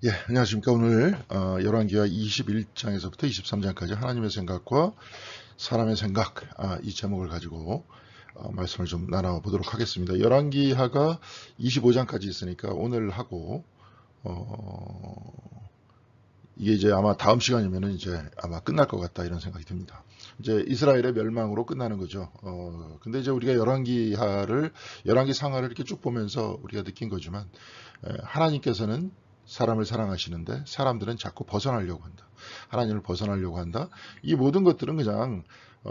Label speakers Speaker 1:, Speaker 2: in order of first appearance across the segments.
Speaker 1: 예, 안녕하십니까. 오늘 열왕기하 21장에서부터 23장까지 하나님의 생각과 사람의 생각, 이 제목을 가지고 말씀을 좀 나눠보도록 하겠습니다. 열왕기하가 25장까지 있으니까 오늘 하고 이게 이제 아마 다음 시간이면은 이제 아마 끝날 것 같다 이런 생각이 듭니다. 이제 이스라엘의 멸망으로 끝나는 거죠. 근데 이제 우리가 열왕기 상하를 이렇게 쭉 보면서 우리가 느낀 거지만 하나님께서는 사람을 사랑하시는데 사람들은 자꾸 벗어나려고 한다. 하나님을 벗어나려고 한다. 이 모든 것들은 그냥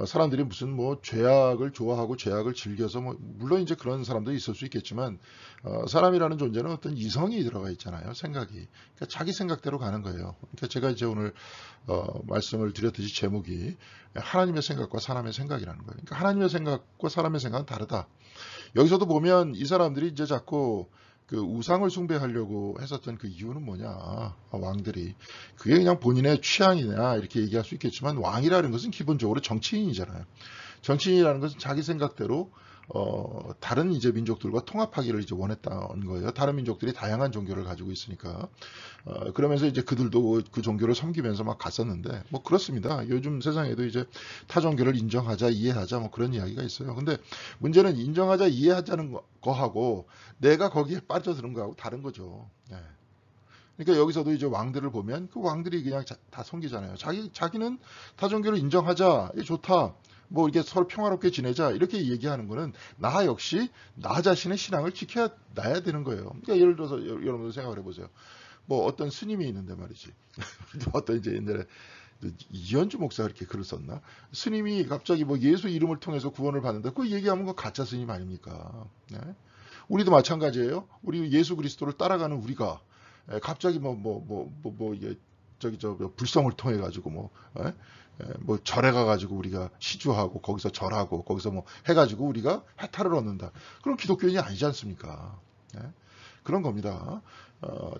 Speaker 1: 사람들이 무슨 뭐 죄악을 좋아하고 죄악을 즐겨서 뭐 물론 이제 그런 사람도 있을 수 있겠지만 사람이라는 존재는 어떤 이성이 들어가 있잖아요. 생각이. 그러니까 자기 생각대로 가는 거예요. 그러니까 제가 이제 오늘 말씀을 드렸듯이 제목이 하나님의 생각과 사람의 생각이라는 거예요. 그러니까 하나님의 생각과 사람의 생각은 다르다. 여기서도 보면 이 사람들이 이제 자꾸 그 우상을 숭배하려고 했었던 그 이유는 뭐냐, 왕들이. 그게 그냥 본인의 취향이냐, 이렇게 얘기할 수 있겠지만, 왕이라는 것은 기본적으로 정치인이잖아요. 정치인이라는 것은 자기 생각대로 다른 이제 민족들과 통합하기를 이제 원했던 거예요. 다른 민족들이 다양한 종교를 가지고 있으니까. 그러면서 이제 그들도 그 종교를 섬기면서 막 갔었는데, 뭐 그렇습니다. 요즘 세상에도 이제 타 종교를 인정하자, 이해하자, 뭐 그런 이야기가 있어요. 근데 문제는 인정하자, 이해하자는 거하고 내가 거기에 빠져드는 거하고 다른 거죠. 네. 그러니까 여기서도 이제 왕들을 보면 그 왕들이 그냥 다 섬기잖아요. 자기는 타 종교를 인정하자, 좋다. 뭐 이렇게 서로 평화롭게 지내자 이렇게 얘기하는 거는 나 역시 나 자신의 신앙을 지켜야 나야 되는 거예요. 그러니까 예를 들어서 여러분들 생각을 해보세요. 뭐 어떤 스님이 있는데 말이지. 어떤 이제 옛날에 이현주 목사가 이렇게 글을 썼나? 스님이 갑자기 뭐 예수 이름을 통해서 구원을 받는다. 그 얘기하면 그 가짜 스님 아닙니까? 네? 우리도 마찬가지예요. 우리 예수 그리스도를 따라가는 우리가 갑자기 이게 저기 뭐 불성을 통해 가지고 뭐 절에 가가지고 우리가 시주하고 거기서 절하고 거기서 뭐 해가지고 우리가 해탈을 얻는다. 그럼 기독교인이 아니지 않습니까? 예? 그런 겁니다.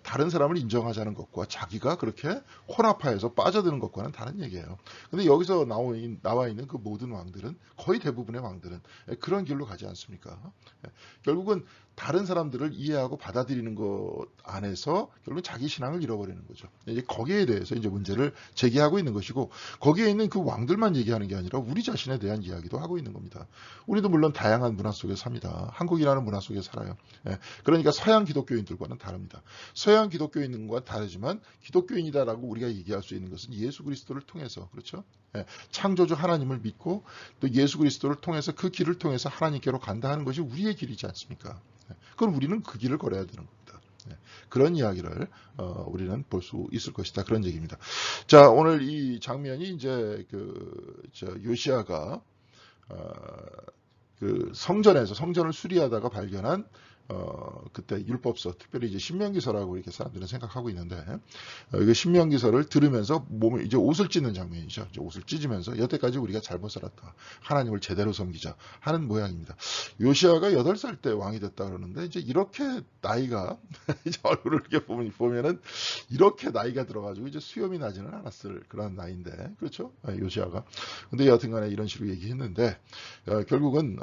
Speaker 1: 다른 사람을 인정하자는 것과 자기가 그렇게 혼합하여서 빠져드는 것과는 다른 얘기예요. 근데 여기서 나와 있는 그 모든 왕들은 거의 대부분의 왕들은 그런 길로 가지 않습니까? 결국은 다른 사람들을 이해하고 받아들이는 것 안에서 결국 자기 신앙을 잃어버리는 거죠. 이제 거기에 대해서 이제 문제를 제기하고 있는 것이고 거기에 있는 그 왕들만 얘기하는 게 아니라 우리 자신에 대한 이야기도 하고 있는 겁니다. 우리도 물론 다양한 문화 속에 삽니다. 한국이라는 문화 속에 살아요. 그러니까 서양 기독교인들과는 다릅니다. 서양 기독교인과 다르지만 기독교인이다라고 우리가 얘기할 수 있는 것은 예수 그리스도를 통해서 그렇죠? 창조주 하나님을 믿고 또 예수 그리스도를 통해서 그 길을 통해서 하나님께로 간다 하는 것이 우리의 길이지 않습니까? 그럼 우리는 그 길을 걸어야 되는 겁니다. 그런 이야기를 우리는 볼 수 있을 것이다. 그런 얘기입니다. 자, 오늘 이 장면이 이제 요시아가 어, 그 성전을 수리하다가 발견한 그때 율법서, 특별히 이제 신명기서라고 이렇게 사람들은 생각하고 있는데, 이게 신명기서를 들으면서 몸을 이제 옷을 찢는 장면이죠. 이제 옷을 찢으면서 여태까지 우리가 잘못 살았다. 하나님을 제대로 섬기자 하는 모양입니다. 요시아가 8살 때 왕이 됐다 그러는데, 이제 이렇게 나이가, 이제 얼굴을 이렇게 보면은 이렇게 나이가 들어가지고 이제 수염이 나지는 않았을 그런 나이인데, 그렇죠? 요시아가. 근데 여하튼 간에 이런 식으로 얘기했는데, 결국은,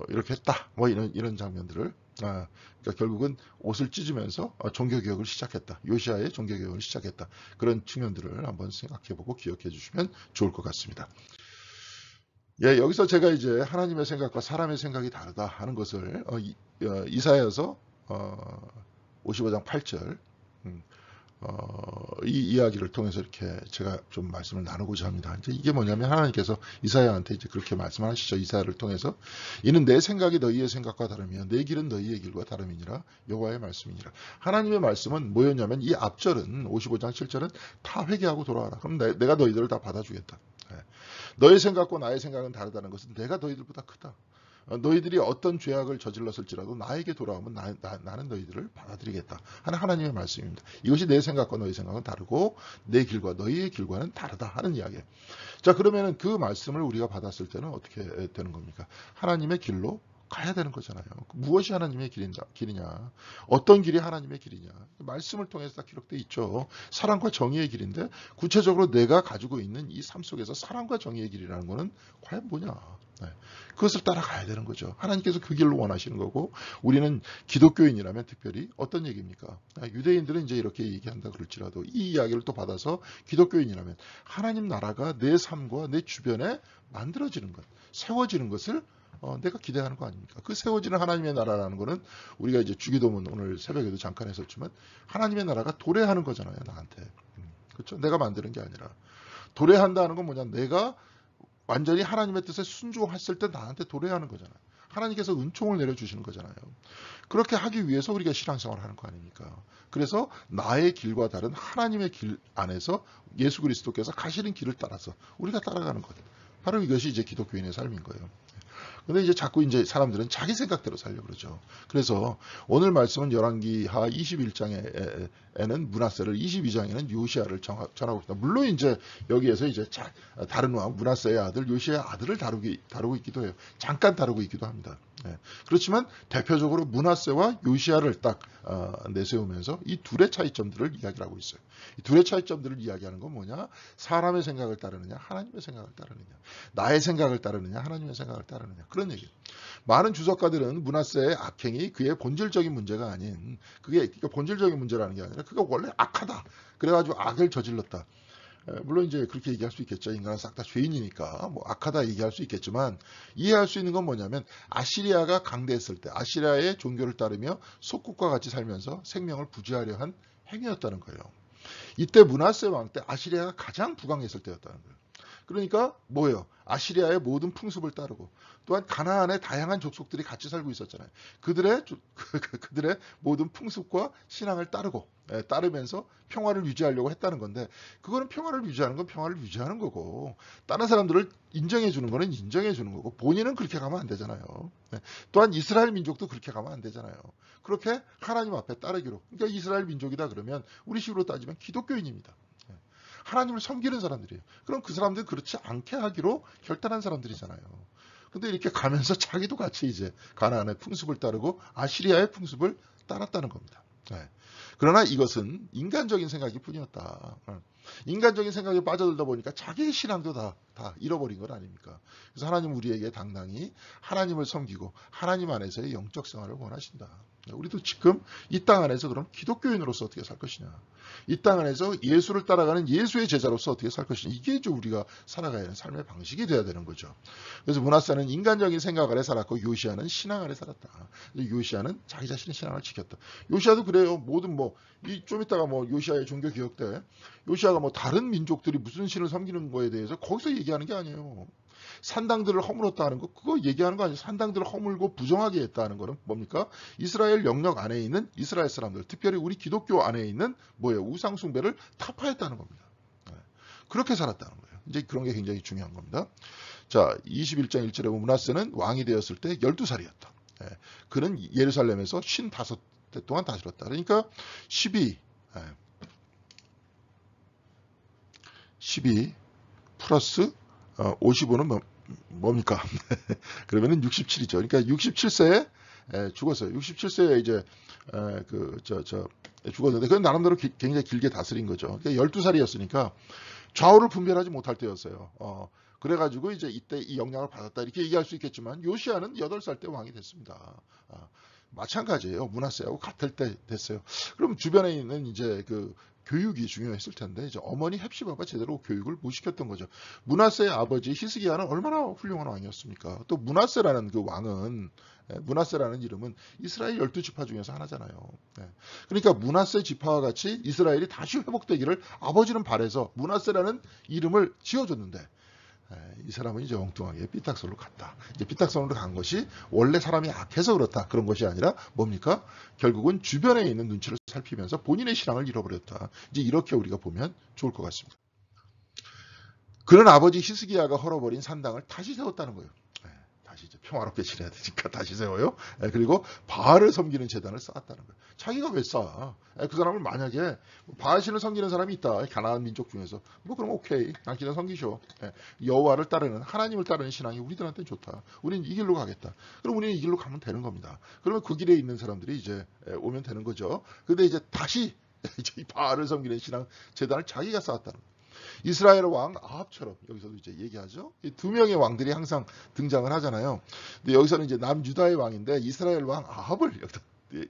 Speaker 1: 이렇게 했다. 뭐 이런 장면들을 그러니까 결국은 옷을 찢으면서 종교개혁을 시작했다. 요시아의 종교개혁을 시작했다. 그런 측면들을 한번 생각해보고 기억해 주시면 좋을 것 같습니다. 예, 여기서 제가 이제 하나님의 생각과 사람의 생각이 다르다 하는 것을 이사야서 55장 8절 이 이야기를 통해서 이렇게 제가 좀 말씀을 나누고자 합니다. 이제 이게 뭐냐면 하나님께서 이사야한테 이제 그렇게 말씀하시죠. 이사야를 통해서 이는 내 생각이 너희의 생각과 다르며 내 길은 너희의 길과 다름이니라 여호와의 말씀이니라. 하나님의 말씀은 뭐였냐면 이 앞절은 55장 7절은 다 회개하고 돌아와라. 그럼 내가 너희들을 다 받아주겠다. 너의 생각과 나의 생각은 다르다는 것은 내가 너희들보다 크다. 너희들이 어떤 죄악을 저질렀을지라도 나에게 돌아오면 나는 너희들을 받아들이겠다 하는 하나님의 말씀입니다. 이것이 내 생각과 너희 생각은 다르고 내 길과 너희의 길과는 다르다 하는 이야기예요. 자, 그러면 그 말씀을 우리가 받았을 때는 어떻게 되는 겁니까? 하나님의 길로 가야 되는 거잖아요. 무엇이 하나님의 길이냐? 어떤 길이 하나님의 길이냐? 말씀을 통해서 다 기록되어 있죠. 사랑과 정의의 길인데 구체적으로 내가 가지고 있는 이 삶 속에서 사랑과 정의의 길이라는 거는 과연 뭐냐? 네. 그것을 따라가야 되는 거죠. 하나님께서 그 길로 원하시는 거고 우리는 기독교인이라면 특별히 어떤 얘기입니까? 유대인들은 이제 이렇게 얘기한다 그럴지라도 이 이야기를 또 받아서 기독교인이라면 하나님 나라가 내 삶과 내 주변에 만들어지는 것, 세워지는 것을 내가 기대하는 거 아닙니까? 그 세워지는 하나님의 나라라는 거는 우리가 이제 주기도문 오늘 새벽에도 잠깐 했었지만 하나님의 나라가 도래하는 거잖아요, 나한테. 그렇죠? 내가 만드는 게 아니라. 도래한다는 건 뭐냐? 내가 완전히 하나님의 뜻에 순종했을 때 나한테 도래하는 거잖아요. 하나님께서 은총을 내려주시는 거잖아요. 그렇게 하기 위해서 우리가 신앙생활을 하는 거 아닙니까? 그래서 나의 길과 다른 하나님의 길 안에서 예수 그리스도께서 가시는 길을 따라서 우리가 따라가는 것. 바로 이것이 이제 기독교인의 삶인 거예요. 근데 이제 자꾸 이제 사람들은 자기 생각대로 살려고 그러죠. 그래서 오늘 말씀은 열왕기하 21장에는 므낫세를, 22장에는 요시야를 전하고 있다. 물론 이제 여기에서 이제 다른 왕 므낫세의 아들 요시야의 아들을 다루고 있기도 해요. 잠깐 다루고 있기도 합니다. 네. 그렇지만 대표적으로 므낫세와 요시야를 딱 내세우면서 이 둘의 차이점들을 이야기를 하고 있어요. 이 둘의 차이점들을 이야기하는 건 뭐냐? 사람의 생각을 따르느냐, 하나님의 생각을 따르느냐, 나의 생각을 따르느냐, 하나님의 생각을 따르느냐, 그런 얘기예요. 많은 주석가들은 므낫세의 악행이 그의 본질적인 문제가 아닌, 그게 본질적인 문제라는 게 아니라 그가 원래 악하다. 그래가지고 악을 저질렀다. 물론 이제 그렇게 얘기할 수 있겠죠. 인간은 싹 다 죄인이니까 뭐 악하다 얘기할 수 있겠지만 이해할 수 있는 건 뭐냐면 아시리아가 강대했을 때 아시리아의 종교를 따르며 속국과 같이 살면서 생명을 부지하려 한 행위였다는 거예요. 이때 므낫세 왕 때 아시리아가 가장 부강했을 때였다는 거예요. 그러니까 뭐예요? 아시리아의 모든 풍습을 따르고 또한 가나안의 다양한 족속들이 같이 살고 있었잖아요. 그들의 모든 풍습과 신앙을 따르면서 평화를 유지하려고 했다는 건데 그거는 평화를 유지하는 건 평화를 유지하는 거고 다른 사람들을 인정해 주는 거는 인정해 주는 거고 본인은 그렇게 가면 안 되잖아요. 또한 이스라엘 민족도 그렇게 가면 안 되잖아요. 그렇게 하나님 앞에 따르기로. 그러니까 이스라엘 민족이다 그러면 우리 식으로 따지면 기독교인입니다. 하나님을 섬기는 사람들이에요. 그럼 그 사람들은 그렇지 않게 하기로 결단한 사람들이잖아요. 근데 이렇게 가면서 자기도 같이 이제 가나안의 풍습을 따르고 아시리아의 풍습을 따랐다는 겁니다. 네. 그러나 이것은 인간적인 생각이 뿐이었다. 인간적인 생각에 빠져들다 보니까 자기의 신앙도 다 잃어버린 것 아닙니까? 그래서 하나님 우리에게 당당히 하나님을 섬기고 하나님 안에서의 영적 생활을 원하신다. 우리도 지금 이 땅 안에서 그럼 기독교인으로서 어떻게 살 것이냐. 이 땅 안에서 예수를 따라가는 예수의 제자로서 어떻게 살 것이냐. 이게 이제 우리가 살아가야 하는 삶의 방식이 돼야 되는 거죠. 그래서 므낫세는 인간적인 생각 아래 살았고 요시야는 신앙 아래 살았다. 요시야는 자기 자신의 신앙을 지켰다. 요시야도 그래요. 모든 좀 이따가 요시야의 종교 기억 때 요시야가 다른 민족들이 무슨 신을 섬기는 거에 대해서 거기서 얘기하는 게 아니에요. 산당들을 허물었다 하는 거 그거 얘기하는 거 아니에요. 산당들을 허물고 부정하게 했다는 거는 뭡니까? 이스라엘 영역 안에 있는 이스라엘 사람들, 특별히 우리 기독교 안에 있는 우상 숭배를 타파했다는 겁니다. 그렇게 살았다는 거예요. 이제 그런 게 굉장히 중요한 겁니다. 자, 21장 1절에 보면 므낫세는 왕이 되었을 때 12살이었다. 그는 예루살렘에서 55대 동안 다스렸다. 그러니까 12 플러스 55는 뭡니까? 그러면은 67이죠. 그러니까 67세에 죽었어요. 67세에 이제 죽었는데 그건 나름대로 굉장히 길게 다스린 거죠. 그러니까 12살이었으니까 좌우를 분별하지 못할 때였어요. 그래가지고 이제 이때 이 영향을 받았다 이렇게 얘기할 수 있겠지만 요시야는 8살 때 왕이 됐습니다. 마찬가지예요. 므낫세하고 같을 때 됐어요. 그럼 주변에 있는 이제 교육이 중요했을 텐데 이제 어머니 헵시바가 제대로 교육을 못 시켰던 거죠. 므낫세의 아버지 히스기야는 얼마나 훌륭한 왕이었습니까? 또 므낫세라는 그 왕은 므낫세라는 이름은 이스라엘 12지파 중에서 하나잖아요. 그러니까 므낫세 지파와 같이 이스라엘이 다시 회복되기를 아버지는 바래서 므낫세라는 이름을 지어줬는데 이 사람은 이제 엉뚱하게 삐딱선으로 갔다. 이제 삐딱선으로 간 것이 원래 사람이 악해서 그렇다. 그런 것이 아니라 뭡니까? 결국은 주변에 있는 눈치를 살피면서 본인의 신앙을 잃어버렸다. 이제 이렇게 우리가 보면 좋을 것 같습니다. 그런 아버지 히스기야가 헐어버린 산당을 다시 세웠다는 거예요. 다시 다시 이제 평화롭게 지내야 되니까 다시 세워요. 그리고 바알을 섬기는 제단을 쌓았다는 거예요. 자기가 왜 쌓아? 그 사람을 만약에 바알신을 섬기는 사람이 있다. 가나안 민족 중에서 뭐 그럼 오케이. 당신은 섬기셔. 여호와를 따르는 하나님을 따르는 신앙이 우리들한테는 좋다. 우리는 이 길로 가겠다. 그럼 우리는 이 길로 가면 되는 겁니다. 그러면 그 길에 있는 사람들이 이제 오면 되는 거죠. 근데 이제 다시 이제 이 바알을 섬기는 신앙 제단을 자기가 쌓았다는 거예요. 이스라엘 왕 아합처럼 여기서도 이제 얘기하죠. 이 두 명의 왕들이 항상 등장을 하잖아요. 근데 여기서는 이제 남유다의 왕인데 이스라엘 왕 아합을 여기다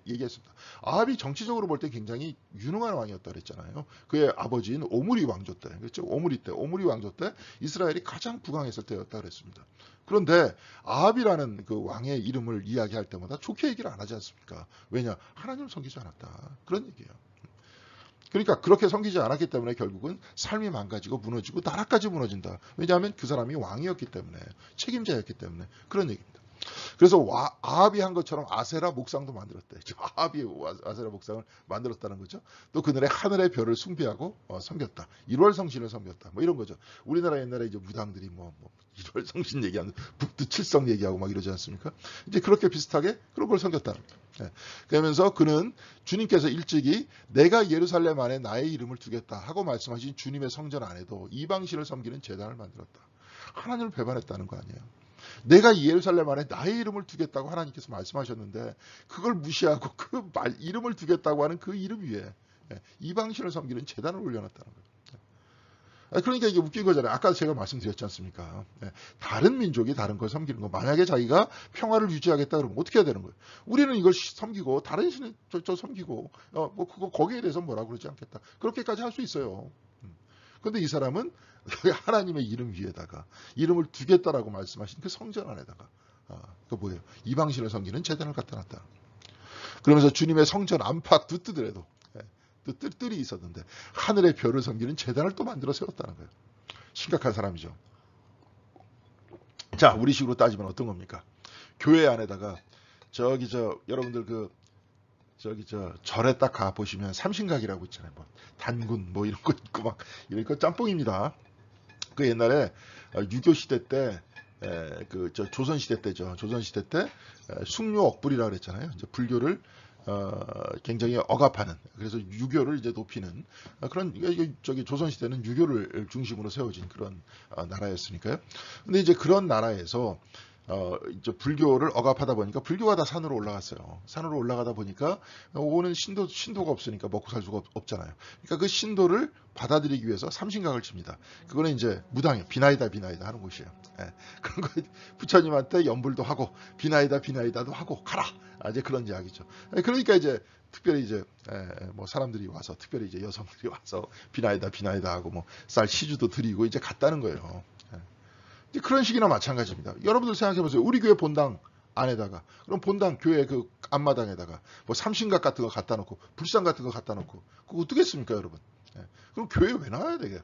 Speaker 1: 얘기했습니다. 아합이 정치적으로 볼 때 굉장히 유능한 왕이었다 그랬잖아요. 그의 아버지인 오므리 왕조 때, 그렇죠? 오므리 왕조 때 이스라엘이 가장 부강했을 때였다 그랬습니다. 그런데 아합이라는 그 왕의 이름을 이야기할 때마다 좋게 얘기를 안 하지 않습니까? 왜냐? 하나님을 섬기지 않았다. 그런 얘기예요. 그러니까 그렇게 섬기지 않았기 때문에 결국은 삶이 망가지고 무너지고 나라까지 무너진다. 왜냐하면 그 사람이 왕이었기 때문에, 책임자였기 때문에 그런 얘기입니다. 그래서 아합이 한 것처럼 아세라 목상도 만들었대. 아합이 아세라 목상을 만들었다는 거죠. 또 그날에 하늘의 별을 숭배하고 섬겼다. 1월 성신을 섬겼다. 뭐 이런 거죠. 우리나라 옛날에 이제 무당들이 1월 성신 얘기하는 북두 칠성 얘기하고 막 이러지 않습니까? 이제 그렇게 비슷하게 그런 걸 섬겼다는 거예요. 그러면서 그는 주님께서 일찍이 내가 예루살렘 안에 나의 이름을 두겠다 하고 말씀하신 주님의 성전 안에도 이방신을 섬기는 제단을 만들었다. 하나님을 배반했다는 거 아니에요. 내가 예루살렘 안에 나의 이름을 두겠다고 하나님께서 말씀하셨는데 그걸 무시하고 이름을 두겠다고 하는 그 이름 위에 이방신을 섬기는 제단을 올려놨다는 거예요. 그러니까 이게 웃긴 거잖아요. 아까 제가 말씀드렸지 않습니까? 다른 민족이 다른 걸 섬기는 거. 만약에 자기가 평화를 유지하겠다 그러면 어떻게 해야 되는 거예요? 우리는 이걸 섬기고 다른 신을 저 섬기고 뭐 그거 거기에 대해서 뭐라고 그러지 않겠다. 그렇게까지 할 수 있어요. 그런데 이 사람은 하나님의 이름 위에다가 이름을 두겠다라고 말씀하신 그 성전 안에다가 그 뭐예요? 이방신을 섬기는 제단을 갖다 놨다. 그러면서 주님의 성전 안팎 두 뜰에도 뜰이 있었는데 하늘의 별을 섬기는 제단을 또 만들어 세웠다는 거예요. 심각한 사람이죠. 자, 우리식으로 따지면 어떤 겁니까? 교회 안에다가 여러분들 절에 딱 가 보시면 삼신각이라고 있잖아요. 뭐 단군 뭐 이런 거 있고 막 이런 거 짬뽕입니다. 그 옛날에 유교 시대 때 조선 시대 때죠. 조선 시대 때 숙료 억불이라 그랬잖아요. 이제 불교를 굉장히 억압하는, 그래서 유교를 이제 높이는 그런, 조선 시대는 유교를 중심으로 세워진 그런 나라였으니까요. 근데 이제 그런 나라에서 이제 불교를 억압하다 보니까 불교가 다 산으로 올라갔어요. 산으로 올라가다 보니까 오는 신도가 없으니까 먹고 살 수가 없잖아요. 그러니까 그 신도를 받아들이기 위해서 삼신각을 칩니다. 그거는 이제 무당이에요. 비나이다 하는 곳이에요. 그런 거 부처님한테 연불도 하고 비나이다도 하고 가라. 이제 그런 이야기죠. 그러니까 이제 특별히 이제 뭐 사람들이 와서, 특별히 이제 여성들이 와서 비나이다 하고 뭐 쌀 시주도 드리고 이제 갔다는 거예요. 그런 식이나 마찬가지입니다. 여러분들 생각해 보세요. 우리 교회 본당 안에다가, 그럼 본당 교회 그 앞마당에다가 뭐 삼신각 같은 거 갖다 놓고 불상 같은 거 갖다 놓고 그거 어떻겠습니까, 여러분? 그럼 교회 왜 나와야 되게?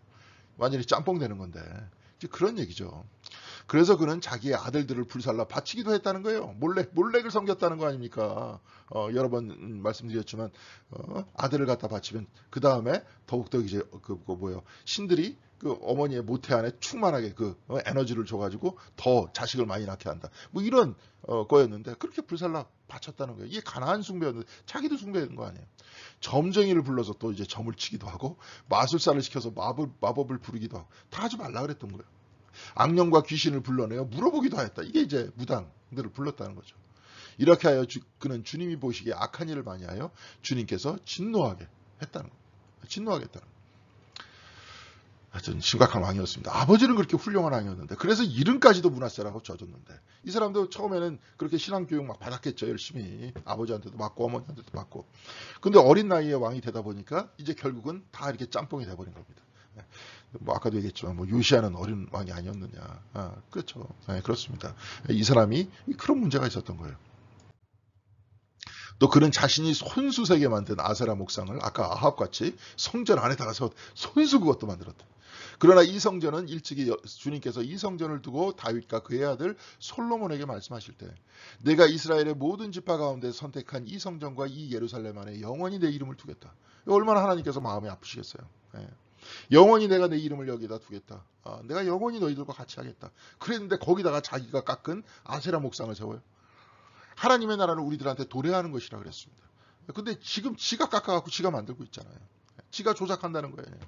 Speaker 1: 완전히 짬뽕 되는 건데. 이제 그런 얘기죠. 그래서 그는 자기의 아들들을 불살라 바치기도 했다는 거예요. 몰렉을 섬겼다는 거 아닙니까? 여러 번 말씀드렸지만 아들을 갖다 바치면 그 다음에 더욱더 이제 신들이 그 어머니의 모태 안에 충만하게 에너지를 줘가지고 더 자식을 많이 낳게 한다. 뭐 이런 거였는데 그렇게 불살라 바쳤다는 거예요. 이게 가나안 숭배였는데 자기도 숭배하는 거 아니에요. 점쟁이를 불러서 또 이제 점을 치기도 하고 마술사를 시켜서 마법을 부르기도 하고 다 하지 말라 그랬던 거예요. 악령과 귀신을 불러내어 물어보기도 하였다. 이게 이제 무당들을 불렀다는 거죠. 이렇게 하여 그는 주님이 보시기에 악한 일을 많이 하여 주님께서 진노하게 했다는 거예요. 진노하게 했다는 거예요. 하여튼 심각한 왕이었습니다. 아버지는 그렇게 훌륭한 왕이었는데, 그래서 이름까지도 문하세라고 져줬는데, 이 사람도 처음에는 그렇게 신앙교육 막 받았겠죠. 열심히 아버지한테도 맞고 어머니한테도 맞고. 근데 어린 나이에 왕이 되다 보니까 이제 결국은 다 이렇게 짬뽕이 돼버린 겁니다. 뭐 아까도 얘기했지만 뭐 요시아는 어린 왕이 아니었느냐. 그렇죠. 그렇습니다. 이 사람이 그런 문제가 있었던 거예요. 또 그는 자신이 손수세게 만든 아세라 목상을 아까 아합같이 성전 안에다가 손수 그것도 만들었다. 그러나 이 성전은 일찍이 주님께서 이 성전을 두고 다윗과 그의 아들 솔로몬에게 말씀하실 때 내가 이스라엘의 모든 지파 가운데 선택한 이 성전과 이 예루살렘 안에 영원히 내 이름을 두겠다. 얼마나 하나님께서 마음이 아프시겠어요. 영원히 내가 내 이름을 여기다 두겠다. 내가 영원히 너희들과 같이 하겠다. 그랬는데 거기다가 자기가 깎은 아세라 목상을 세워요. 하나님의 나라를 우리들한테 도래하는 것이라 그랬습니다. 근데 지금 지가 깎아갖고 지가 만들고 있잖아요. 지가 조작한다는 거예요.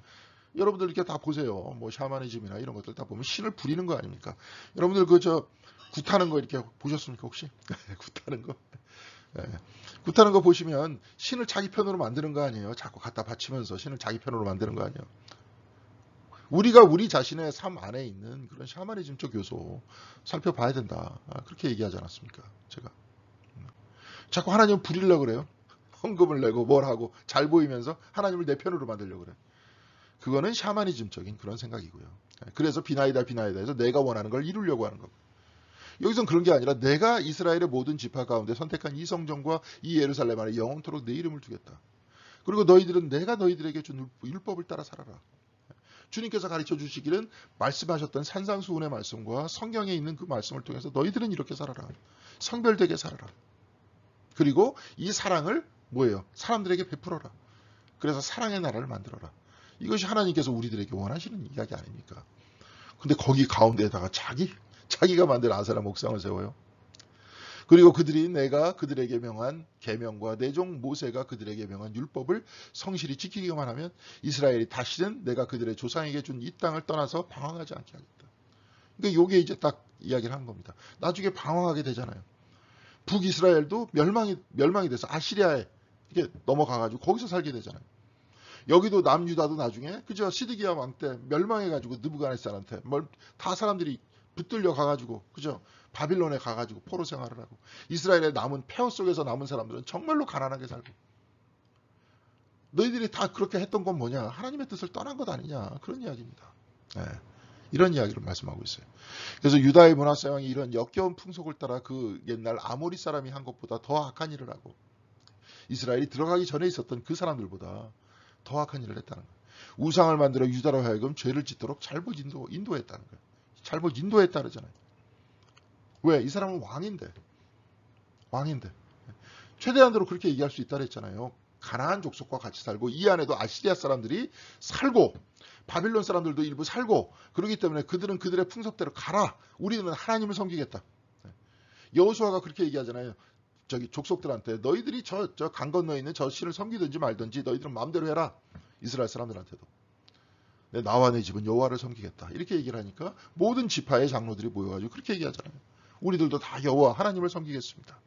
Speaker 1: 여러분들 이렇게 다 보세요. 뭐 샤머니즘이나 이런 것들 다 보면 신을 부리는 거 아닙니까? 여러분들 굿하는 거 이렇게 보셨습니까 혹시? 굿하는 거? 굿하는 거 보시면 신을 자기 편으로 만드는 거 아니에요? 자꾸 갖다 바치면서 신을 자기 편으로 만드는 거 아니에요? 우리가 우리 자신의 삶 안에 있는 그런 샤머니즘적 요소 살펴봐야 된다. 그렇게 얘기하지 않았습니까? 제가. 자꾸 하나님을 부리려고 그래요. 헌금을 내고 뭘 하고 잘 보이면서 하나님을 내 편으로 만들려고 그래. 그거는 샤머니즘적인 그런 생각이고요. 그래서 비나이다 해서 내가 원하는 걸 이루려고 하는 거고. 여기선 그런 게 아니라 내가 이스라엘의 모든 지파 가운데 선택한 이 성전과 이 예루살렘 안에 영원토록 내 이름을 두겠다. 그리고 너희들은 내가 너희들에게 준 율법을 따라 살아라. 주님께서 가르쳐 주시기는 말씀하셨던 산상수훈의 말씀과 성경에 있는 그 말씀을 통해서 너희들은 이렇게 살아라. 성별되게 살아라. 그리고 이 사랑을 뭐예요? 사람들에게 베풀어라. 그래서 사랑의 나라를 만들어라. 이것이 하나님께서 우리들에게 원하시는 이야기 아닙니까? 근데 거기 가운데에다가 자기가 만든 아세라 목상을 세워요. 그리고 그들이 내가 그들에게 명한 계명과 내 종 모세가 그들에게 명한 율법을 성실히 지키기만 하면 이스라엘이 다시는 내가 그들의 조상에게 준 이 땅을 떠나서 방황하지 않게 하겠다. 그러니까 이게 이제 딱 이야기를 한 겁니다. 나중에 방황하게 되잖아요. 북이스라엘도 멸망이 돼서 아시리아에 이렇게 넘어가가지고 거기서 살게 되잖아요. 여기도 남유다도 나중에 그저 시드기야 왕 때 멸망해가지고 느부갓네살한테 다 사람들이 붙들려 가가지고 그죠? 바빌론에 가가지고 포로 생활을 하고 이스라엘의 남은 폐허 속에서 남은 사람들은 정말로 가난하게 살고 너희들이 다 그렇게 했던 건 뭐냐? 하나님의 뜻을 떠난 것 아니냐? 그런 이야기입니다. 네. 이런 이야기를 말씀하고 있어요. 그래서 유다의 므낫세 왕이 이런 역겨운 풍속을 따라 그 옛날 아모리 사람이 한 것보다 더 악한 일을 하고 이스라엘이 들어가기 전에 있었던 그 사람들보다 더 악한 일을 했다는 거예요. 우상을 만들어 유다로 하여금 죄를 짓도록 잘못 인도했다는 거예요. 잘못 인도했다 그러잖아요. 왜? 이 사람은 왕인데. 최대한으로 그렇게 얘기할 수 있다 그랬잖아요. 가나안 족속과 같이 살고 이 안에도 아시리아 사람들이 살고 바빌론 사람들도 일부 살고 그렇기 때문에 그들은 그들의 풍속대로 가라. 우리는 하나님을 섬기겠다. 여호수아가 그렇게 얘기하잖아요. 족속들한테 너희들이 저 강 건너에 있는 저 신을 섬기든지 말든지 너희들은 마음대로 해라. 이스라엘 사람들한테도. 나와 내 집은 여호와를 섬기겠다. 이렇게 얘기를 하니까 모든 지파의 장로들이 모여가지고 그렇게 얘기하잖아요. 우리들도 다 여호와 하나님을 섬기겠습니다.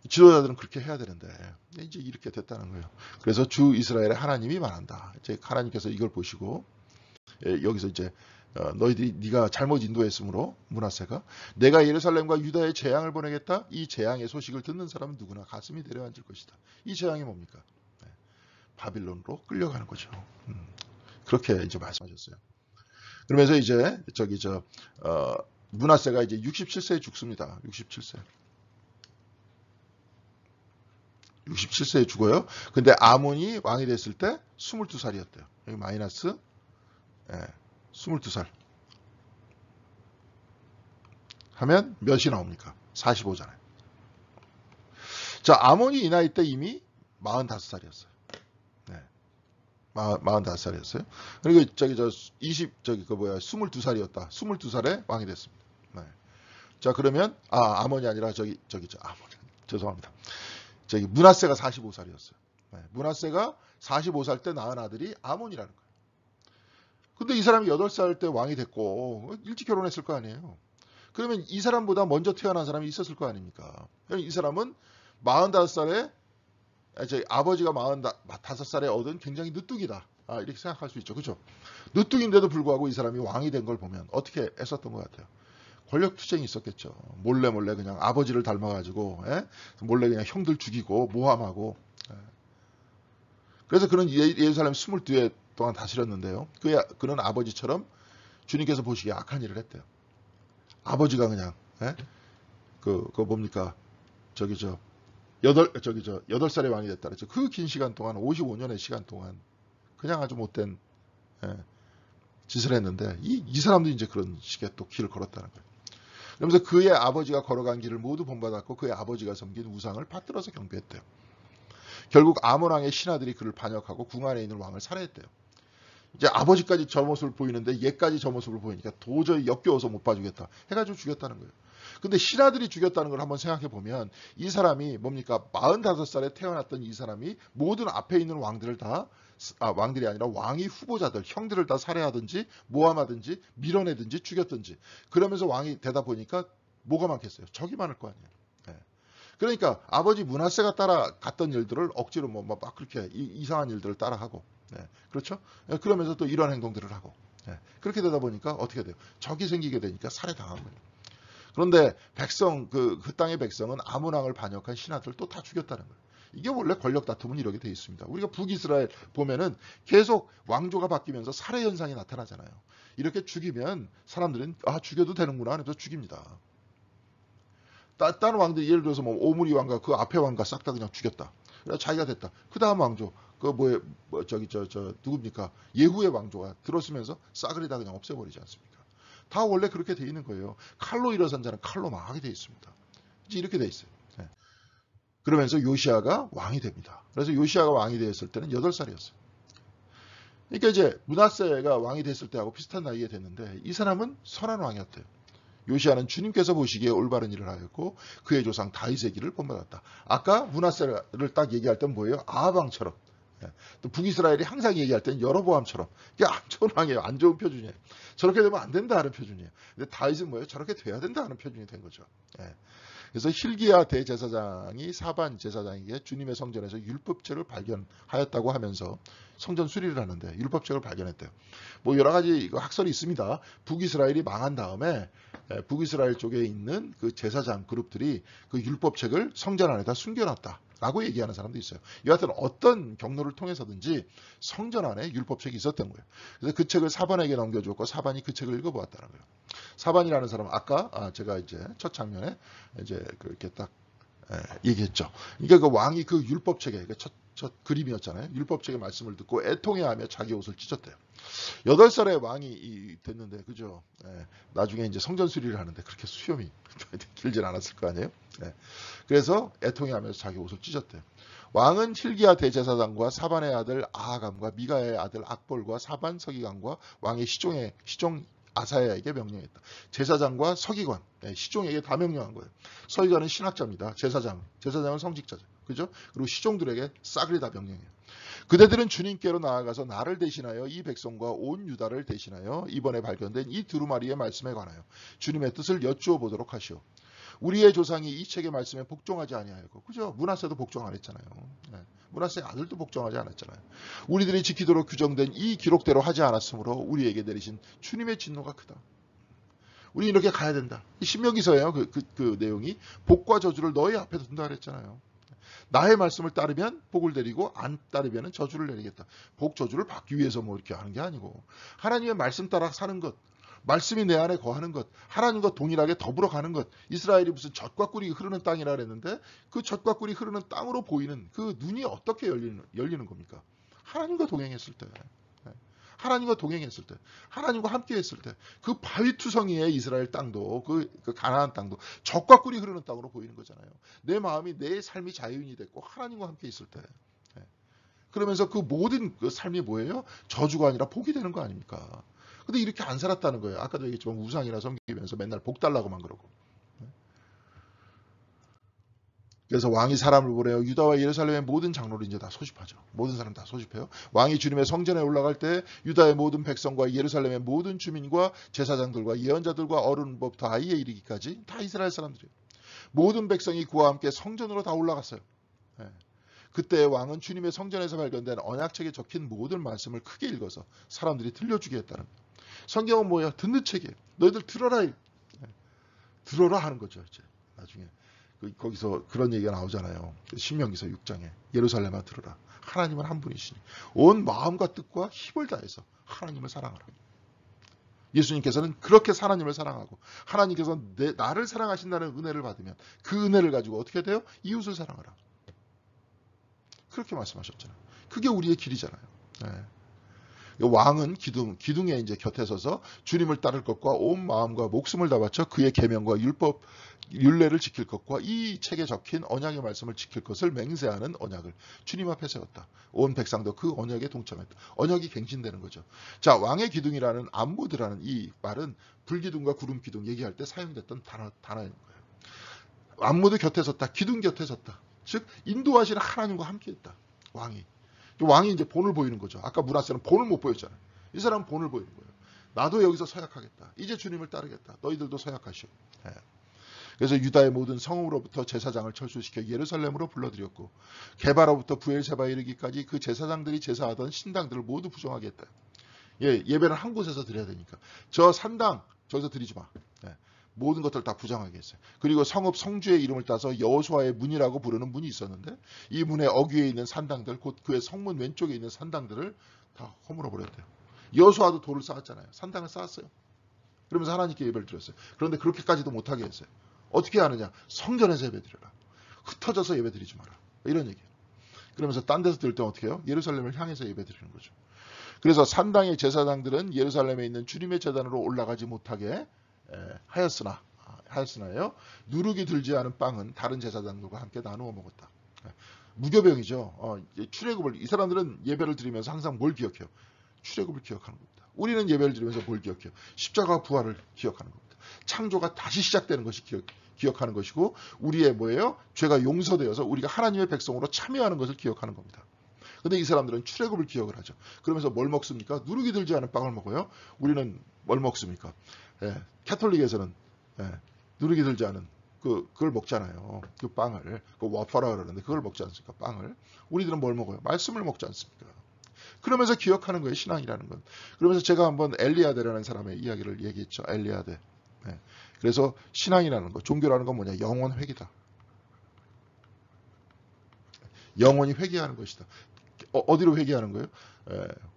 Speaker 1: 지도자들은 그렇게 해야 되는데 이제 이렇게 됐다는 거예요. 그래서 주 이스라엘의 하나님이 말한다. 이제 하나님께서 이걸 보시고 여기서 이제 너희들이 네가 잘못 인도했으므로 므낫세가 내가 예루살렘과 유다에 재앙을 보내겠다. 이 재앙의 소식을 듣는 사람은 누구나 가슴이 내려앉을 것이다. 이 재앙이 뭡니까? 바빌론으로 끌려가는 거죠. 그렇게 이제 말씀하셨어요. 그러면서 이제 므낫세가 이제 67세에 죽습니다. 67세에 죽어요. 근데 아몬이 왕이 됐을 때 22살이었대요. 여기 마이너스 22살. 하면 몇이 나옵니까? 45잖아요. 자, 아몬이 이 나이 때 이미 45살이었어요. 45살이었어요. 그리고 22살이었다. 22살에 왕이 됐습니다. 네. 자, 그러면 아몬이 아니라 아몬. 죄송합니다. 므낫세가 45살이었어요. 네. 므낫세가 45살 때 낳은 아들이 아몬이라는 거예요. 근데 이 사람이 8살 때 왕이 됐고 일찍 결혼했을 거 아니에요. 그러면 이 사람보다 먼저 태어난 사람이 있었을 거 아닙니까? 이 사람은 45살에 아버지가 45살에 얻은 굉장히 늦둥이다. 이렇게 생각할 수 있죠. 그렇죠? 늦둥인데도 불구하고 이 사람이 왕이 된 걸 보면 어떻게 했었던 것 같아요. 권력투쟁이 있었겠죠. 몰래 그냥 아버지를 닮아가지고 몰래 그냥 형들 죽이고 모함하고. 그래서 그는 예루살렘 22회 동안 다스렸는데요. 그는 아버지처럼 주님께서 보시기에 악한 일을 했대요. 아버지가 그냥 그거 뭡니까? 8살에 왕이 됐다 그랬죠. 그 긴 시간 동안 55년의 시간 동안 그냥 아주 못된 짓을 했는데 이 사람도 이제 그런 식의 또 길을 걸었다는 거예요. 그러면서 그의 아버지가 걸어간 길을 모두 본받았고 그의 아버지가 섬긴 우상을 받들어서 경배했대요. 결국 아몬 왕의 신하들이 그를 반역하고 궁 안에 있는 왕을 살해했대요. 이제 아버지까지 저 모습을 보이는데 얘까지 저 모습을 보이니까 도저히 역겨워서 못 봐주겠다 해가지고 죽였다는 거예요. 근데 신하들이 죽였다는 걸 한번 생각해 보면 이 사람이 뭡니까? 45살에 태어났던 이 사람이 모든 앞에 있는 왕들을 다 왕들이 아니라 왕위 후보자들, 형들을 다 살해하든지 모함하든지 밀어내든지 죽였든지 그러면서 왕이 되다 보니까 뭐가 많겠어요? 적이 많을 거 아니에요. 네. 그러니까 아버지 므낫세가 따라갔던 일들을 억지로 막 그렇게 이상한 일들을 따라하고 그렇죠? 그러면서 또 이런 행동들을 하고 그렇게 되다 보니까 어떻게 돼요? 적이 생기게 되니까 살해당한 거예요. 그런데 백성 그 땅의 백성은 아몬 왕을 반역한 신하들 또 다 죽였다는 거예요. 이게 원래 권력 다툼은 이렇게 돼 있습니다. 우리가 북이스라엘 보면은 계속 왕조가 바뀌면서 살해 현상이 나타나잖아요. 이렇게 죽이면 사람들은 죽여도 되는구나 하면서 죽입니다. 다른 왕들 예를 들어서 뭐 오므리 왕과 그 앞에 왕과 싹 다 그냥 죽였다. 그래서 자기가 됐다. 그 다음 왕조 누굽니까? 예후의 왕조가 들어서면서 싸그리 다 그냥 없애버리지 않습니까? 다 원래 그렇게 돼 있는 거예요. 칼로 일어선 자는 칼로 망하게 돼 있습니다. 이제 이렇게 돼 있어요. 그러면서 요시아가 왕이 됩니다. 그래서 요시아가 왕이 되었을 때는 8살이었어요. 그러니까 이제 므낫세가 왕이 됐을 때하고 비슷한 나이에 됐는데 이 사람은 선한 왕이었대요. 요시아는 주님께서 보시기에 올바른 일을 하였고 그의 조상 다윗의 길을 본받았다. 아까 므낫세를 딱 얘기할 땐 뭐예요? 아합 왕처럼. 또 북이스라엘이 항상 얘기할 때는 여로보암처럼 이게 안 좋은 왕이에요. 안 좋은 표준이에요. 저렇게 되면 안 된다 하는 표준이에요. 근데 다윗은 뭐예요? 저렇게 돼야 된다 하는 표준이 된 거죠. 그래서 hil기야 대제사장이 사반 제사장에게 주님의 성전에서 율법책을 발견하였다고 하면서 성전 수리를 하는데 율법책을 발견했대요. 뭐 여러 가지 학설이 있습니다. 북이스라엘이 망한 다음에 북이스라엘 쪽에 있는 그 제사장 그룹들이 그 율법책을 성전 안에다 숨겨놨다. 라고 얘기하는 사람도 있어요. 여하튼 어떤 경로를 통해서든지 성전 안에 율법책이 있었던 거예요. 그래서 그 책을 사반에게 넘겨줬고 사반이 그 책을 읽어보았다는 거예요. 사반이라는 사람은 아까 제가 이제 첫 장면에 이제 그렇게 딱 얘기했죠. 그러니까 그 왕이 그 율법책에 첫 그림이었잖아요. 율법책의 말씀을 듣고 애통해하며 자기 옷을 찢었대요. 8살에 왕이 됐는데 그죠? 나중에 이제 성전 수리를 하는데 그렇게 수염이 길진 않았을 거 아니에요? 그래서 애통해하면서 자기 옷을 찢었대요. 왕은 hil기야 대제사장과 사반의 아들 아하감과 미가의 아들 악볼과 사반 서기관과 왕의 시종 아사야에게 명령했다. 제사장과 서기관, 시종에게 다 명령한 거예요. 서기관은 신학자입니다. 제사장은 성직자죠. 그죠? 그리고 시종들에게 싸그리 다 명령해요. 그대들은 주님께로 나아가서 나를 대신하여 이 백성과 온 유다를 대신하여 이번에 발견된 이 두루마리의 말씀에 관하여 주님의 뜻을 여쭈어 보도록 하시오. 우리의 조상이 이 책의 말씀에 복종하지 아니하였고, 그죠? 므낫세도 복종 안 했잖아요. 므낫세의 아들도 복종하지 않았잖아요. 우리들이 지키도록 규정된 이 기록대로 하지 않았으므로 우리에게 내리신 주님의 진노가 크다. 우리 이렇게 가야 된다. 신명기서예요. 그 내용이 복과 저주를 너희 앞에 둔다 그랬잖아요. 나의 말씀을 따르면 복을 내리고 안 따르면 저주를 내리겠다. 복 저주를 받기 위해서 뭐 이렇게 하는 게 아니고 하나님의 말씀 따라 사는 것, 말씀이 내 안에 거하는 것, 하나님과 동일하게 더불어 가는 것. 이스라엘이 무슨 젖과 꿀이 흐르는 땅이라 그랬는데 그 젖과 꿀이 흐르는 땅으로 보이는 그 눈이 어떻게 열리는 겁니까? 하나님과 동행했을 때. 하나님과 동행했을 때, 하나님과 함께했을 때, 그 바위투성이의 이스라엘 땅도, 그 가나안 땅도 젖과 꿀이 흐르는 땅으로 보이는 거잖아요. 내 마음이 내 삶이 자유인이 됐고 하나님과 함께 있을 때, 그러면서 그 모든 그 삶이 뭐예요? 저주가 아니라 복이 되는 거 아닙니까? 근데 이렇게 안 살았다는 거예요. 아까도 얘기했지만 우상이나 섬기면서 맨날 복 달라고만 그러고. 그래서 왕이 사람을 보내어 유다와 예루살렘의 모든 장로를 이제 다 소집하죠. 모든 사람 다 소집해요. 왕이 주님의 성전에 올라갈 때 유다의 모든 백성과 예루살렘의 모든 주민과 제사장들과 예언자들과 어른부터 아이에 이르기까지 다 이스라엘 사람들이에요. 모든 백성이 그와 함께 성전으로 다 올라갔어요. 그때 왕은 주님의 성전에서 발견된 언약책에 적힌 모든 말씀을 크게 읽어서 사람들이 들려주게 했다는 거예요. 성경은 뭐예요? 듣는 책이에요. 너희들 들어라. 들어라 하는 거죠. 이제 나중에. 거기서 그런 얘기가 나오잖아요. 신명기서 6장에 예루살렘아 들으라. 하나님은 한 분이시니 온 마음과 뜻과 힘을 다해서 하나님을 사랑하라. 예수님께서는 그렇게 하나님을 사랑하고 하나님께서 나를 사랑하신다는 은혜를 받으면 그 은혜를 가지고 어떻게 돼요? 이웃을 사랑하라. 그렇게 말씀하셨잖아요. 그게 우리의 길이잖아요. 왕은 기둥에 이제 곁에 서서 주님을 따를 것과 온 마음과 목숨을 다 바쳐 그의 계명과 율법 율례를 지킬 것과 이 책에 적힌 언약의 말씀을 지킬 것을 맹세하는 언약을 주님 앞에 세웠다. 온 백성도 그 언약에 동참했다. 언약이 갱신되는 거죠. 자, 왕의 기둥이라는 암무드라는 이 말은 불기둥과 구름기둥 얘기할 때 사용됐던 단어인 거예요. 암무드 곁에 섰다. 기둥 곁에 섰다. 즉 인도하시는 하나님과 함께했다. 왕이 이제 본을 보이는 거죠. 아까 므낫세는 본을 못 보였잖아요. 이 사람은 본을 보이는 거예요. 나도 여기서 서약하겠다. 이제 주님을 따르겠다. 너희들도 서약하시오. 예. 그래서 유다의 모든 성읍으로부터 제사장을 철수시켜 예루살렘으로 불러들였고 게바로부터 부엘세바에 이르기까지 그 제사장들이 제사하던 신당들을 모두 부정하게 했다. 예, 예배는 한 곳에서 드려야 되니까 저 산당 저기서 드리지 마. 예, 모든 것들 다 부정하게 했어요. 그리고 성읍 성주의 이름을 따서 여호수아의 문이라고 부르는 문이 있었는데 이 문의 어귀에 있는 산당들 곧 그의 성문 왼쪽에 있는 산당들을 다 허물어 버렸대요. 여호수아도 돌을 쌓았잖아요. 산당을 쌓았어요. 그러면서 하나님께 예배를 드렸어요. 그런데 그렇게까지도 못하게 했어요. 어떻게 하느냐? 성전에서 예배드려라. 흩어져서 예배드리지 마라. 이런 얘기예요. 그러면서 딴 데서 드릴 때는 어떻게 해요? 예루살렘을 향해서 예배드리는 거죠. 그래서 산당의 제사장들은 예루살렘에 있는 주님의 제단으로 올라가지 못하게 하였으나요. 누룩이 들지 않은 빵은 다른 제사장들과 함께 나누어 먹었다. 무교병이죠. 출애굽을 이 사람들은 예배를 드리면서 항상 뭘 기억해요? 출애굽을 기억하는 겁니다. 우리는 예배를 드리면서 뭘 기억해요? 십자가 부활을 기억하는 겁니다. 창조가 다시 시작되는 것이 기억하는 것이고 우리의 뭐예요? 죄가 용서되어서 우리가 하나님의 백성으로 참여하는 것을 기억하는 겁니다. 근데 이 사람들은 출애굽을 기억을 하죠. 그러면서 뭘 먹습니까? 누룩이 들지 않은 빵을 먹어요. 우리는 뭘 먹습니까? 캐톨릭에서는 누룩이 들지 않은 그걸 먹잖아요. 그 빵을 그 와파라 그러는데 그걸 먹지 않습니까? 빵을. 우리들은 뭘 먹어요? 말씀을 먹지 않습니까? 그러면서 기억하는 거예요. 신앙이라는 건. 그러면서 제가 한번 엘리아데라는 사람의 이야기를 얘기했죠. 엘리아데. 그래서 신앙이라는 거, 종교라는 건 뭐냐? 영혼 회개다. 영혼이 회개하는 것이다. 어디로 회개하는 거예요?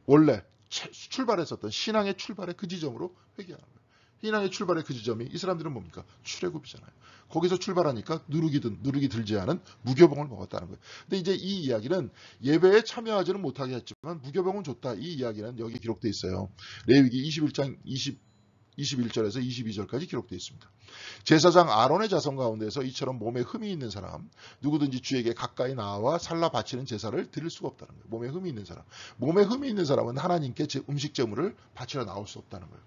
Speaker 1: 원래 출발했었던 신앙의 출발의 그 지점으로 회개하는 거예요. 신앙의 출발의 그 지점이 이 사람들은 뭡니까? 출애굽이잖아요. 거기서 출발하니까 누룩이 들지 않은 무교병을 먹었다는 거예요. 근데 이제 이 이야기는 예배에 참여하지는 못하게 했지만 무교병은 줬다. 이 이야기는 여기 기록되어 있어요. 레위기 21장 21절에서 22절까지 기록되어 있습니다. 제사장 아론의 자손 가운데서 이처럼 몸에 흠이 있는 사람, 누구든지 주에게 가까이 나와 살라 바치는 제사를 드릴 수가 없다는 거예요. 몸에 흠이 있는 사람. 몸에 흠이 있는 사람은 하나님께 음식 제물을 바치러 나올 수 없다는 거예요.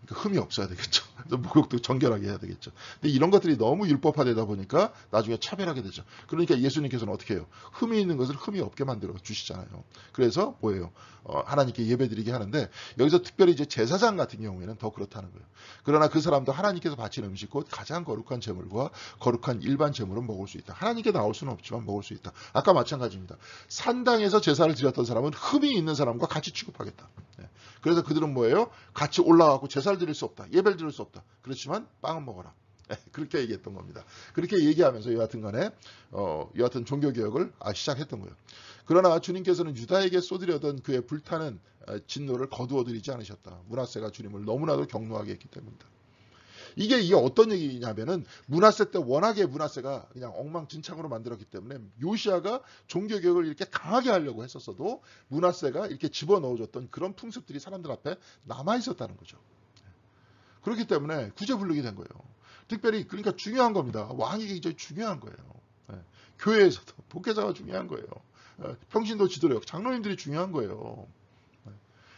Speaker 1: 그러니까 흠이 없어야 되겠죠. 목욕도 정결하게 해야 되겠죠. 근데 이런 것들이 너무 율법화되다 보니까 나중에 차별하게 되죠. 그러니까 예수님께서는 어떻게 해요? 흠이 있는 것을 흠이 없게 만들어 주시잖아요. 그래서 뭐예요? 하나님께 예배드리게 하는데 여기서 특별히 이제 제사장 같은 경우에는 더 그렇다는 거예요. 그러나 그 사람도 하나님께서 바치는 음식 곧 가장 거룩한 제물과 거룩한 일반 제물은 먹을 수 있다. 하나님께 나올 수는 없지만 먹을 수 있다. 아까 마찬가지입니다. 산당에서 제사를 드렸던 사람은 흠이 있는 사람과 같이 취급하겠다. 그래서 그들은 뭐예요? 같이 올라가고 제사를 드릴 수 없다. 예배를 드릴 수 없다. 그렇지만 빵은 먹어라. 그렇게 얘기했던 겁니다. 그렇게 얘기하면서 여하튼 간에 여하튼 종교개혁을 시작했던 거예요. 그러나 주님께서는 유다에게 쏟으려던 그의 불타는 진노를 거두어들이지 않으셨다. 므낫세가 주님을 너무나도 경노하게 했기 때문이다. 이게 어떤 얘기냐면은 므낫세 때 워낙에 므낫세가 그냥 엉망진창으로 만들었기 때문에 요시아가 종교개혁을 이렇게 강하게 하려고 했었어도 므낫세가 이렇게 집어넣어줬던 그런 풍습들이 사람들 앞에 남아있었다는 거죠. 그렇기 때문에 구제불능이 된 거예요. 특별히 그러니까 중요한 겁니다. 왕이 굉장히 중요한 거예요. 교회에서도 목회자가 중요한 거예요. 평신도 지도력, 장로님들이 중요한 거예요.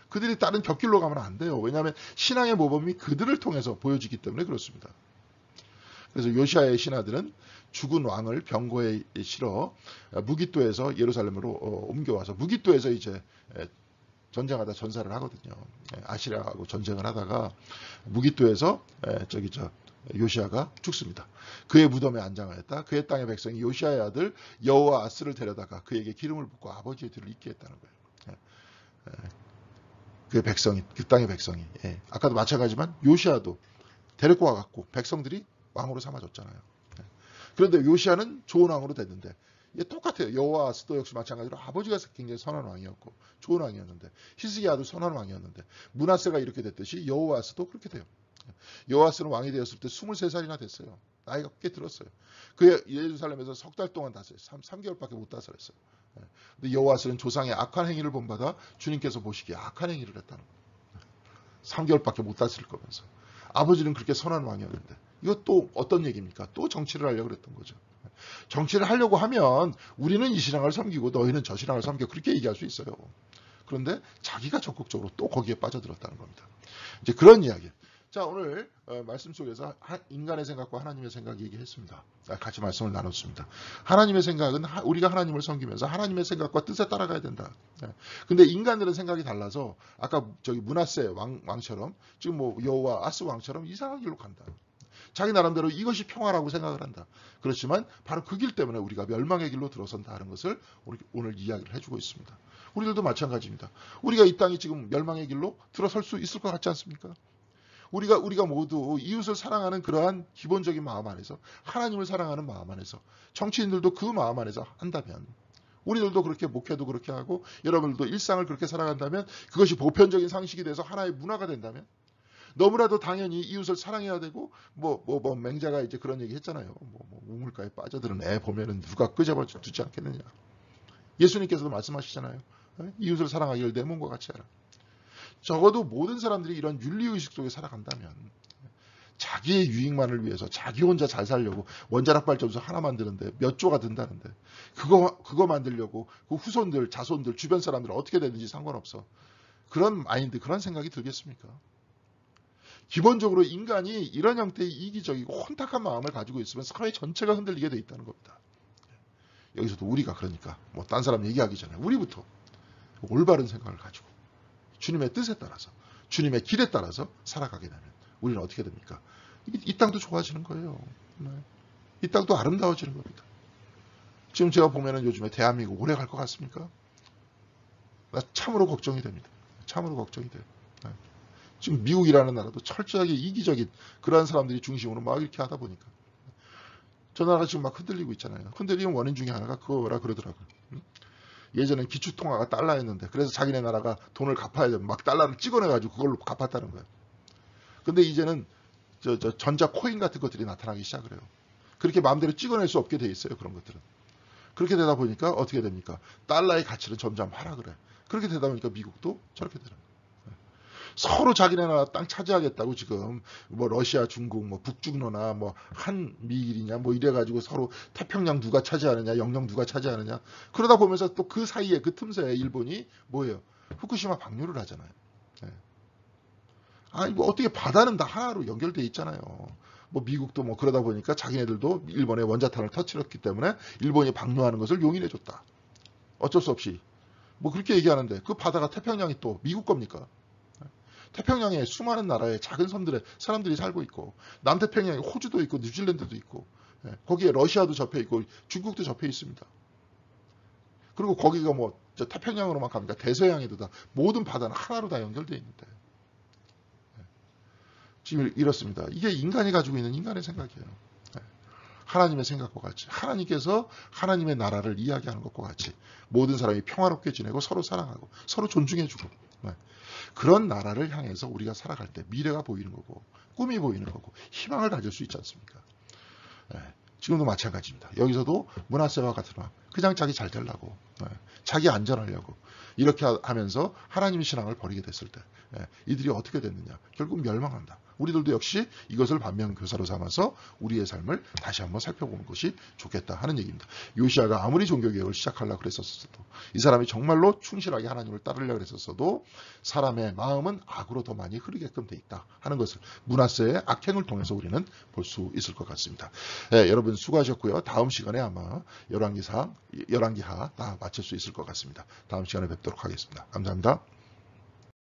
Speaker 1: 그들이 다른 벽길로 가면 안 돼요. 왜냐하면 신앙의 모범이 그들을 통해서 보여지기 때문에 그렇습니다. 그래서 요시아의 신하들은 죽은 왕을 병거에 실어 무깃도에서 예루살렘으로 옮겨와서 무깃도에서 이제 전쟁하다 전사를 하거든요. 아시라하고 전쟁을 하다가 무깃도에서 요시아가 죽습니다. 그의 무덤에 안장하였다. 그의 땅의 백성이 요시아의 아들 여호아스를 데려다가 그에게 기름을 붓고 아버지의 뒤를 잇게 했다는 거예요. 그 백성이, 그 땅의 백성이. 아까도 마찬가지지만 요시아도 데리고 와갖고 백성들이 왕으로 삼아줬잖아요. 그런데 요시아는 좋은 왕으로 됐는데 이게 똑같아요. 여호아스도 역시 마찬가지로 아버지가 굉장히 선한 왕이었고 좋은 왕이었는데 히스기야도 선한 왕이었는데 므낫세가 이렇게 됐듯이 여호아스도 그렇게 돼요. 여호아스는 왕이 되었을 때 23살이나 됐어요. 나이가 꽤 들었어요. 그 예루살렘에서 석 달 동안 다스렸어요. 3개월밖에 못 다스렸어요. 근데 여호아스는 조상의 악한 행위를 본받아 주님께서 보시기에 악한 행위를 했다는 거예요. 3개월밖에 못 다스릴 거면서. 아버지는 그렇게 선한 왕이었는데 이거 또 어떤 얘기입니까? 또 정치를 하려고 그랬던 거죠. 정치를 하려고 하면 우리는 이 신앙을 섬기고 너희는 저 신앙을 섬겨, 그렇게 얘기할 수 있어요. 그런데 자기가 적극적으로 또 거기에 빠져들었다는 겁니다. 이제 그런 이야기. 자, 오늘 말씀 속에서 인간의 생각과 하나님의 생각 얘기했습니다. 같이 말씀을 나눴습니다. 하나님의 생각은 우리가 하나님을 섬기면서 하나님의 생각과 뜻에 따라가야 된다. 근데 인간들은 생각이 달라서 아까 저기 므낫세 왕처럼, 지금 뭐 여호와 아스 왕처럼 이상한 길로 간다. 자기 나름대로 이것이 평화라고 생각을 한다. 그렇지만 바로 그 길 때문에 우리가 멸망의 길로 들어선다는 것을 오늘 이야기를 해주고 있습니다. 우리들도 마찬가지입니다. 우리가 이 땅이 지금 멸망의 길로 들어설 수 있을 것 같지 않습니까? 우리가 모두 이웃을 사랑하는 그러한 기본적인 마음 안에서, 하나님을 사랑하는 마음 안에서, 정치인들도 그 마음 안에서 한다면, 우리들도 그렇게 목회도 그렇게 하고 여러분들도 일상을 그렇게 살아간다면, 그것이 보편적인 상식이 돼서 하나의 문화가 된다면, 너무나도 당연히 이웃을 사랑해야 되고, 맹자가 이제 그런 얘기 했잖아요. 우물가에 빠져드는 애 보면은 누가 끄집어주지 않겠느냐. 예수님께서도 말씀하시잖아요. 이웃을 사랑하기를 내 몸과 같이 하라. 적어도 모든 사람들이 이런 윤리의식 속에 살아간다면, 자기의 유익만을 위해서 자기 혼자 잘 살려고 원자력 발전소 하나 만드는데 몇 조가 든다는데, 그거 만들려고 그 후손들, 자손들, 주변 사람들 어떻게 되든지 상관없어. 그런 마인드, 그런 생각이 들겠습니까? 기본적으로 인간이 이런 형태의 이기적이고 혼탁한 마음을 가지고 있으면 사회 전체가 흔들리게 돼 있다는 겁니다. 여기서도 우리가, 그러니까 딴 사람 얘기하기 전에 우리부터 올바른 생각을 가지고 주님의 뜻에 따라서, 주님의 길에 따라서 살아가게 되면 우리는 어떻게 됩니까? 이 땅도 좋아지는 거예요. 이 땅도 아름다워지는 겁니다. 지금 제가 보면은 요즘에 대한민국 오래 갈 것 같습니까? 나 참으로 걱정이 됩니다. 참으로 걱정이 돼요. 지금 미국이라는 나라도 철저하게 이기적인 그러한 사람들이 중심으로 막 이렇게 하다 보니까 저 나라가 지금 막 흔들리고 있잖아요. 흔들리는 원인 중에 하나가 그거라 그러더라고요. 예전엔 기축통화가 달러였는데, 그래서 자기네 나라가 돈을 갚아야 되면 막 달러를 찍어내가지고 그걸로 갚았다는 거예요. 근데 이제는 전자 코인 같은 것들이 나타나기 시작을 해요. 그렇게 마음대로 찍어낼 수 없게 돼 있어요. 그런 것들은. 그렇게 되다 보니까 어떻게 됩니까? 달러의 가치는 점점 하락을 해요. 그렇게 되다 보니까 미국도 저렇게 되는 거예요. 서로 자기네 나라 땅 차지하겠다고 지금 러시아, 중국, 북중러나 한미일이냐 이래가지고 서로 태평양 누가 차지하느냐, 영영 누가 차지하느냐. 그러다 보면서 또 그 사이에, 그 틈새에 일본이 뭐예요? 후쿠시마 방류를 하잖아요. 어떻게 바다는 다 하나로 연결돼 있잖아요. 미국도 그러다 보니까 자기네들도 일본의 원자탄을 터뜨렸기 때문에 일본이 방류하는 것을 용인해줬다. 어쩔 수 없이. 그렇게 얘기하는데 그 바다가 태평양이 또 미국 겁니까? 태평양에 수많은 나라의 작은 섬들에 사람들이 살고 있고, 남태평양에 호주도 있고 뉴질랜드도 있고, 거기에 러시아도 접해 있고 중국도 접해 있습니다. 그리고 거기가 태평양으로만 갑니까? 대서양에도 다 모든 바다는 하나로 다 연결되어 있는데, 지금 이렇습니다. 이게 인간이 가지고 있는 인간의 생각이에요. 하나님의 생각과 같이, 하나님께서 하나님의 나라를 이야기하는 것과 같이 모든 사람이 평화롭게 지내고 서로 사랑하고 서로 존중해주고, 그런 나라를 향해서 우리가 살아갈 때 미래가 보이는 거고, 꿈이 보이는 거고, 희망을 가질 수 있지 않습니까? 지금도 마찬가지입니다. 여기서도 므낫세와 같은 왕, 그냥 자기 잘 되려고, 자기 안전하려고 이렇게 하면서 하나님의 신앙을 버리게 됐을 때 이들이 어떻게 됐느냐? 결국 멸망한다. 우리들도 역시 이것을 반면교사로 삼아서 우리의 삶을 다시 한번 살펴보는 것이 좋겠다 하는 얘기입니다. 요시아가 아무리 종교개혁을 시작하려고 그랬었어도, 이 사람이 정말로 충실하게 하나님을 따르려고 했었어도 사람의 마음은 악으로 더 많이 흐르게끔 돼 있다 하는 것을 므낫세의 악행을 통해서 우리는 볼 수 있을 것 같습니다. 여러분 수고하셨고요. 다음 시간에 아마 열왕기하 다 마칠 수 있을 것 같습니다. 다음 시간에 뵙도록 하겠습니다. 감사합니다.